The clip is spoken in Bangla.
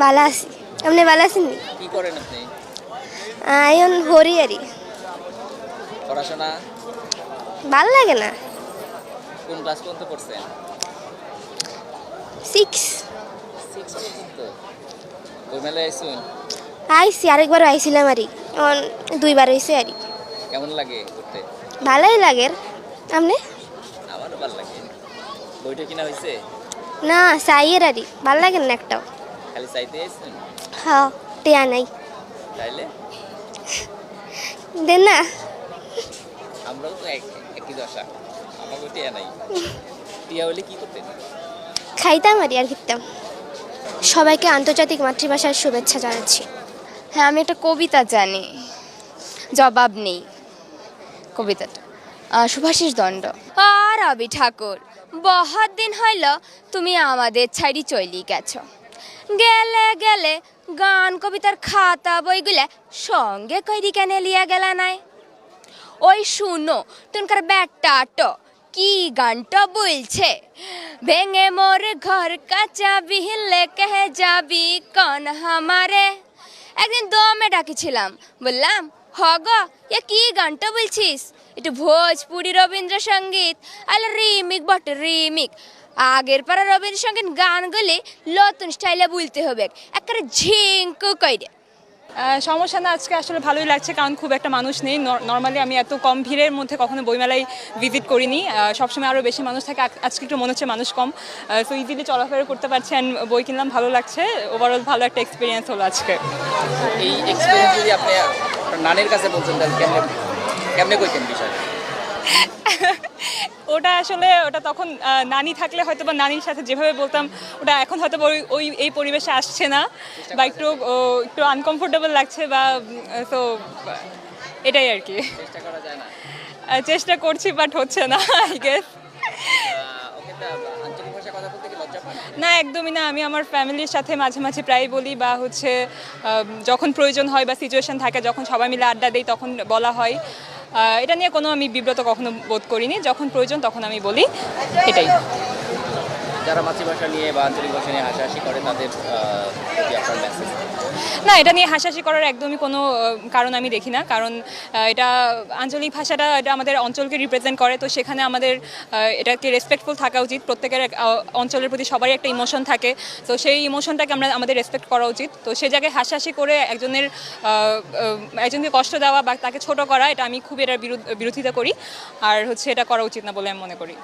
ভালো আছি। আপনি ভালো আছেন? কি করেন আপনি? আয়ন হরিয়ারি। পড়াশোনা ভাল লাগে না। কোন ক্লাস পর্যন্ত পড়ছেন? 6 6 পর্যন্ত। বইমেলায় আইসুন? আইসি, আরেকবার আইছিলাম আরই। অন দুইবার হইছে আরই। কেমন লাগে ঘুরতে? ভালোই লাগে। আপনি? আমারও ভালো লাগে। বইটা কিনা হয়েছে? না, চাইয়ের আরই। ভাল লাগে না একটাও। খালি চাইতে আইসুন? হ্যাঁ, টিয়া নাই। তাইলে দেন না। আমরাও তো একই দশা। আমাকেও টিয়া নাই। টিয়া হলে কি করতেন? খাইতাম আরই আর খেতাম। সবাইকে আন্তর্জাতিক মাতৃভাষার শুভেচ্ছা জানাচ্ছি। হ্যাঁ, আমি একটা কবিতা জানি, জবাব নেই কবিতাটা। সুভাষিস দণ্ড। রবি ঠাকুর, বহুত দিন হইল তুমি আমাদের ছাড়ি চলি গেছো। গেলে গেলে গান কবিতার খাতা বইগুলা সঙ্গে কইরি কেন লিয়া গেলা নাই? ওই শুনো তুনকার ব্যাটাটো কি গানটা বলছে, ভেঙে মোর ঘর কা চাবি লেকে যাবি কন হামারে। একদিন দমে ডাকিছিলাম, বললাম হগ এ কি গানটা বলছিস? একটু ভোজপুরি রবীন্দ্রসঙ্গীত আলে রিমিক বটে রিমিক। আগের পাড়া রবীন্দ্রসঙ্গীত গানগুলি নতুন স্টাইলে বলতে হবে, একেবারে ঝিঙ্কু কইরে। সমস্যা না, আজকে আসলে ভালোই লাগছে কারণ খুব একটা মানুষ নেই। নর্মালি আমি এত কম ভিড়ের মধ্যে কখনো বইমেলায় ভিজিট করিনি। সবসময় আরও বেশি মানুষ থাকে, আজকে একটু মনে হচ্ছে মানুষ কম। সো ইজিলি চলাফেরা করতে পারছি অ্যান্ড বই কিনলাম, ভালো লাগছে। ওভারঅল ভালো একটা এক্সপিরিয়েন্স হলো আজকে। এই এক্সপেরিয়েন্স যদি আপনি আপনার নানির কাছে বলতেন তাহলে কেমনে কেমনে কইতেন বিষয়টা? ওটা তখন নানি থাকলে হয়তো বা নানির সাথে যেভাবে বলতাম, ওটা এখন হয়তো ওই এই পরিবেশে আসছে না, বা একটু আনকমফোর্টেবল লাগছে, বা তো এটাই আর কি। চেষ্টা করা যায় না? চেষ্টা করছি বাট হচ্ছে না আই গেস। ওকে, তা আঞ্চলিক ভাষায় কথা বলতে কি লজ্জা পান? না, একদমই না। আমি আমার ফ্যামিলির সাথে মাঝে মাঝে প্রায় বলি, বা হচ্ছে যখন প্রয়োজন হয় বা সিচুয়েশন থাকে, যখন সবাই মিলে আড্ডা দেই তখন বলা হয়। এটা নিয়ে কোনো আমি বিব্রত কখনো বোধ করিনি। যখন প্রয়োজন তখন আমি বলি, এটাই। যারা মাতৃভাষা নিয়ে বা আঞ্চলিক ভাষা নিয়ে হাসাহাসি করে তাদের প্রতি আপনার মেসেজ? না, এটা নিয়ে হাসাহাসি করার একদমই কোনো কারণ আমি দেখি না, কারণ এটা আঞ্চলিক ভাষাটা এটা আমাদের অঞ্চলকে রিপ্রেজেন্ট করে। তো সেখানে আমাদের এটাকে রেসপেক্টফুল থাকা উচিত। প্রত্যেকের অঞ্চলের প্রতি সবারই একটা ইমোশন থাকে, তো সেই ইমোশনটাকে আমাদের রেসপেক্ট করা উচিত। তো সে জায়গায় হাসাহাসি করে একজনকে কষ্ট দেওয়া বা তাকে ছোট করা, এটা আমি খুব এটার বিরোধিতা করি, আর হচ্ছে এটা করা উচিত না বলে আমি মনে করি।